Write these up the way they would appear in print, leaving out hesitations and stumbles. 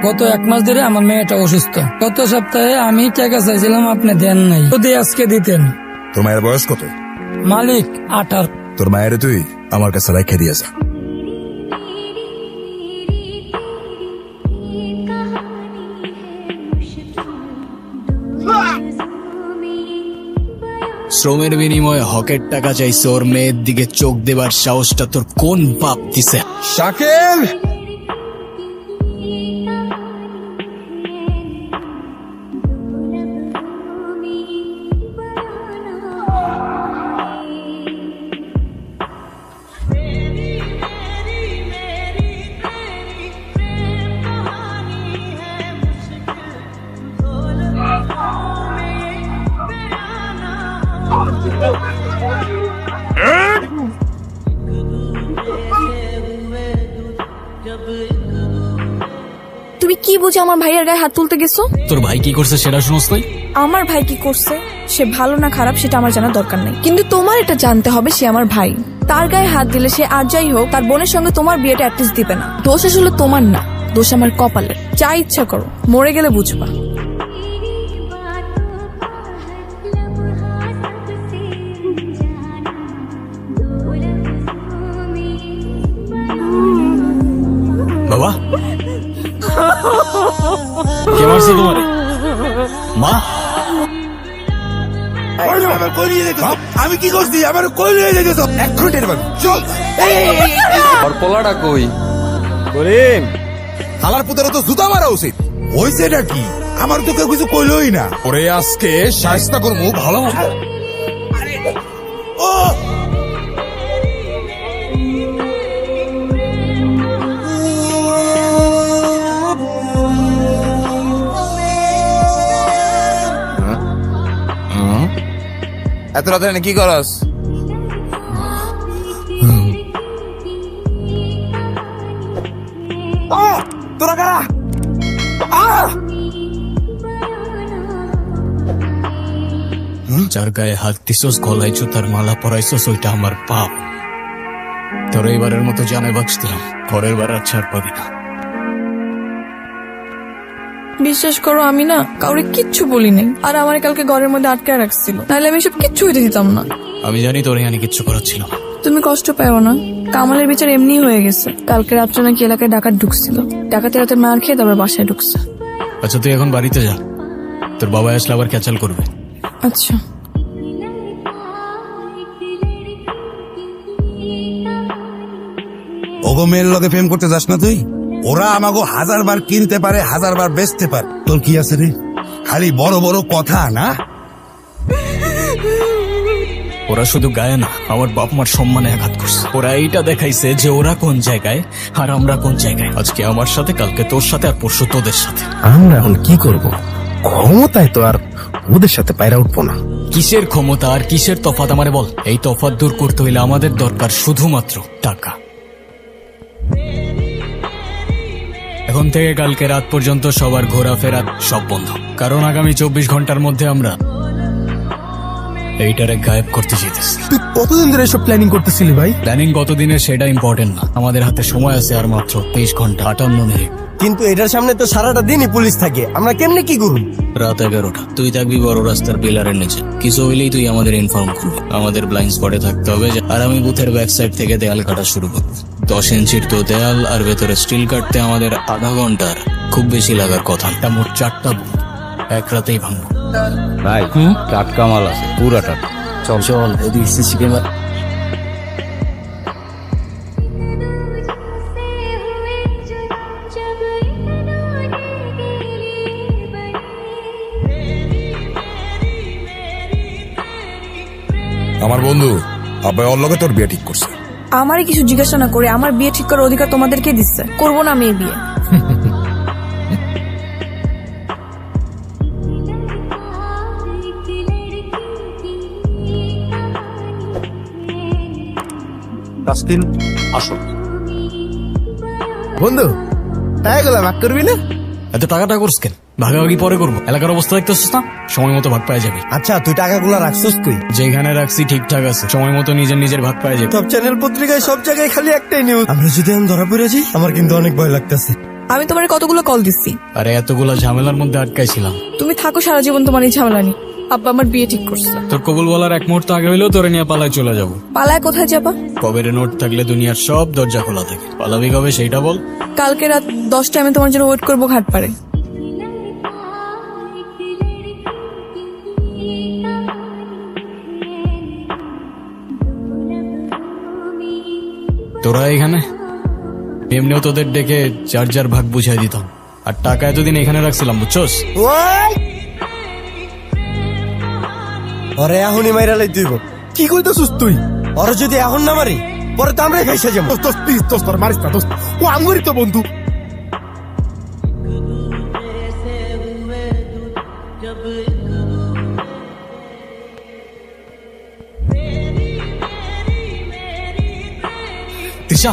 গত 1 মাস ধরে আমার মেয়েটা অসুস্থ। গত সপ্তাহে আমি টাকা চাইছিলাম, আপনি দেন নাই। যদি আজকে দিতেন। তোর মায়ের বয়স কত? মালিক 18। তোর মায়ের তুই আমার কাছে রেখে দিয়েছ। শ্রমের বিনিময়ে হকের টাকা চাইছে, ওর মেয়ের দিকে চোখ দেবার সাহসটা তোর কোন বাপ দিছে? শাকিল, তুমি কি বুঝে আমার ভাইয়ের গায়ে হাত তুলতে গেছো? তোর ভাই কি করছে সেটা শুনোস তুই? আমার ভাই কি করছে, সে ভালো না খারাপ সেটা আমার জানার দরকার নেই, কিন্তু তোমার এটা জানতে হবে সে আমার ভাই। তার গায়ে হাত দিলে সে আর যাই হোক তার বোনের সঙ্গে তোমার বিয়েটা অ্যাটলিস্ট দিবে না। দোষ আসলে তোমার না, দোষ আমার কপালের। যা ইচ্ছা করো, মরে গেলে বুঝবা। বাবা কে মারছে তোমারে? মা আমি কি করছি? আমার কই নিয়ে যেতেছ? 1 ঘন্টার বাকি চল। আর পোলাটা কই? করিম, হালার পুতের তো জুতা মারা উচিত। হয়েছে এটা কি? আমার তো কেউ কিছু কইলই না। ওরে আজকে শায়েস্তা করবো ভালো মতো। ও এত রাতে কি করস? তোরা কারা? যার গায়ে হাত দিছস, গলাইছো, তার মালা পরাইছস, ওইটা আমার পাপ। তোর এবারের মতো জানে বাক্স দিলাম, পরের বার আর ছাড় পাবি না। বিশ্বাস করো, আমি না কাউরে কিচ্ছু বলি নাই, আর আমার কালকে ঘরের মধ্যে আটকে রাখছিল, নাহলে আমি সব কিচ্ছু হইতে দিতাম না। আমি জানি তোর এখানে কিচ্ছু করার ছিল না। তুমি কষ্ট পাও না, কামালের বিচার এমনি হয়ে গেছে। কালকে রাত্রে নাকি এলাকায় ডাকাত ঢুকছিল, ডাকাতের রাতে মার খেয়ে তারপর বাসায় ঢুকছে। আচ্ছা তুই এখন বাড়িতে যা, তোর বাবা আসলে আবার ক্যাচাল করবে। আচ্ছা। ওগো মেয়ের লগে প্রেম করতে যাস না তুই? ওরা আমাকে 1000 বার কিনতে পারে, 1000 বার বেচতে পারে। তোর কি আছে রে? খালি বড় বড় কথা না। ওরা শুধু গায়ে না, আমার বাপ মার সম্মানে আঘাত করছে। ওরা এইটা দেখাইছে যে ওরা কোন জায়গায় আর আমরা কোন জায়গায়। আজকে আমার সাথে, কালকে তোর সাথে, আর পরশু তোদের সাথে। আমরা এখন কি করব? ক্ষমতায় তো আর ওদের সাথে পায়রা উঠবো না। কিসের ক্ষমতা আর কিসের তফাৎ আমারে বল। এই তফাৎ দূর করতে হইলে আমাদের দরকার শুধুমাত্র টাকা। এখন থেকে কালকে রাত পর্যন্ত সবার ঘোরাফেরা সব বন্ধ, কারণ আগামী 24 ঘন্টার মধ্যে আমরা এইটারে গায়েব করতে চাইতেছি। তুই কতদিন ধরে এসব প্ল্যানিং করতেছিলি ভাই? প্ল্যানিং কতদিনের সেটা ইম্পর্টেন্ট না, আমাদের হাতে সময় আছে আর মাত্র 23 ঘন্টা 58 মিনিট। কিন্তু এটার সামনে তো সারাটা দিনই পুলিশ থাকে, আমরা কেমনে কি করব? রাত 11টা, তুই থাকবি বড় রাস্তার পিলারের নিচে। কিছু হইলেই তুই আমাদের ইনফর্ম করবি। আমাদের ব্লাইন্ড স্পটে থাকতে হবে, আর আমি বুথের ব্যাক সাইড থেকে দেয়াল কাটা শুরু করবো। 10 ইঞ্চির তো দেয়াল, আর ভেতরে স্টিল কাটতে আমাদের আধা ঘন্টার খুব বেশি লাগার কথা। মোট 4টা বুথ এক রাতেই ভাঙবো। ভাই টাটকা মাল আছে, পুরা টাটকা। চল চল, এদিকে সিসি ক্যামেরা। আমার বন্ধু আব্বাই ওর লগে তোর বিয়ে ঠিক করছে। আমারই কিছু জিজ্ঞাসা না করে আমার বিয়ে ঠিক করার অধিকার তোমাদেরকে দিচ্ছে। করবো না আমি এই বিয়ে। তাসকিন আসো। বন্ধু টাকাগুলো ভাগ করবি না? এত টাকাটা করছ কেন? ভাগাভাগি পরে করবো, এলাকার অবস্থা দেখতেছিস না, সময় মতো ভাগ পাওয়া যাবে। আচ্ছা তুই টাকাগুলো রাখছিস কই? যেখানে রাখছি ঠিকঠাক আছে, সময় মতো নিজের নিজের ভাগ পাওয়া যাবে। সব চ্যানেল পত্রিকায় সব জায়গায় খালি একটাই নিউজ। আমরা যদি আমি ধরা পড়ে যাই, আমার কিন্তু অনেক ভয় লাগতেছে। আমি তোমার কতগুলো কল দিচ্ছি। আরে এতগুলা ঝামেলার মধ্যে আটকাইছিলাম। তুমি থাকো সারা জীবন তোমার এই ঝামেলা নিয়ে। আব্বা আমার বিয়ে ঠিক করছে। তোর কবুল বলার এক মুহূর্ত আগে হইলেও তোরে নিয়ে পালায় চলে যাব। পালায় কোথায় যাবা? কবের নোট থাকলে দুনিয়ার সব দরজা খোলা থাকে। পালাবি কবে সেইটা বল। কালকে রাত 10টায় আমি তোমার জন্য ওয়েট করবো ঘাট পাড়ে। তোরা এখানে এমনিও তোদের ডেকে যার যার ভাগ বুঝাই দিতাম, আর টাকা এতদিন এখানে রাখছিলাম বুঝছস। ওরে এখনই মাইরা লাই তুইব। কি কইতেছিস তুই? ওরে যদি এখন না মারি পরে তো আমরাই খাইসা যাবো। দোস্ত প্লিজ দোস্ত তোর মারিস না দোস্ত, ও আমগরি তো বন্ধু। তিশা,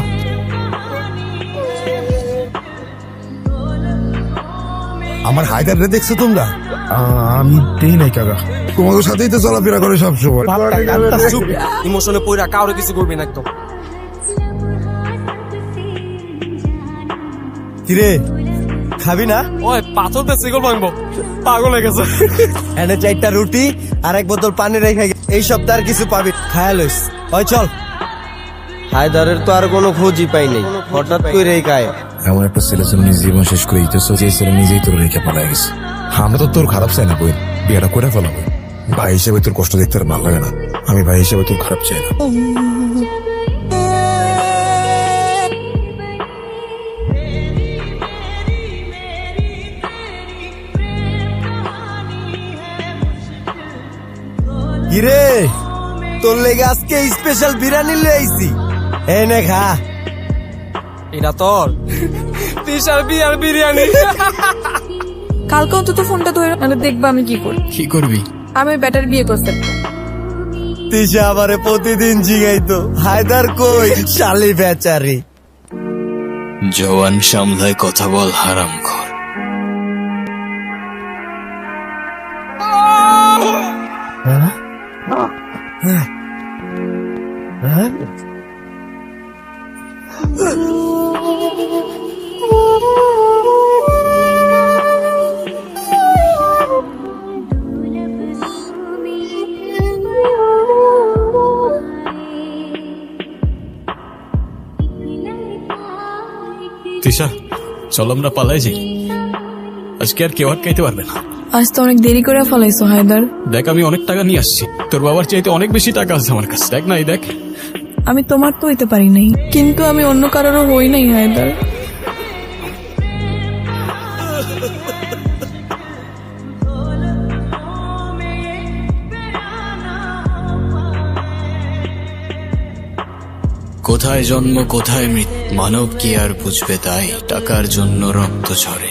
আমার হায়দার রে দেখছো তোমরা? আমি দেই নাই কাকা। তোমাদের সাথেই তো চলাফেরা করে সবসময়। ইমোশনে পইরা কাউরে কিছু করবি না একদম। কিরে খাবি না? ওই পাথর দিয়ে সিগল ভাঙবো, পাগল হয়ে গেছে। এনে 4টা রুটি আর 1 বোতল পানি রেখে এই সপ্তাহ আর কিছু পাবি খায়া লইস। ওই চল। হায়দারের তো আর কোনো খোঁজই পাই নাই, হঠাৎ করে এই গায়ে। এমন একটা ছেলে ছিল নিজের জীবন শেষ করে দিতেছ, যে ছেলে নিজেই তোর রেখে পালাই গেছে। আমরা তো তোর খারাপ চাই না বই, বিয়েটা করে ফেলাবো। ভাই হিসেবে তোর কষ্ট দেখতে আর ভালো লাগে না। আমি ভাই হিসেবে তোর খারাপ চাই না। কিরে তোর লেগে আজকে স্পেশাল বিরিয়ানি লই আইছি, এনে খা। এটা তোর তিশার বিয়ার বিরিয়ানি। কালকে অন্তত ফোনটা ধরে নাহলে দেখবা আমি কি করি। কি করবি? আমি ব্যাটার বিয়ে করতে। তিশা আমারে প্রতিদিন জিগাইতো হায়দার কই, শালি বেচারি। জওয়ান সামলায় কথা বল হারামখোর। তিশা চল আমরা পালাই যাই, আজকে আর কেউ আটকাইতে পারবে না। আজ তো অনেক দেরি করে ফেলাইছো হায়দার। দেখ আমি অনেক টাকা নিয়ে আসছি, তোর বাবার চাইতে অনেক বেশি টাকা আছে আমার কাছে। দেখ না, এই দেখ। আমি তোমার তো হইতে পারি নাই, কিন্তু আমি অন্য কারোরও হই নাই হায়দার। কোথায় জন্ম কোথায় মৃত্যু, মানব কি আর বুঝবে তাই, টাকার জন্য রক্ত ঝরে।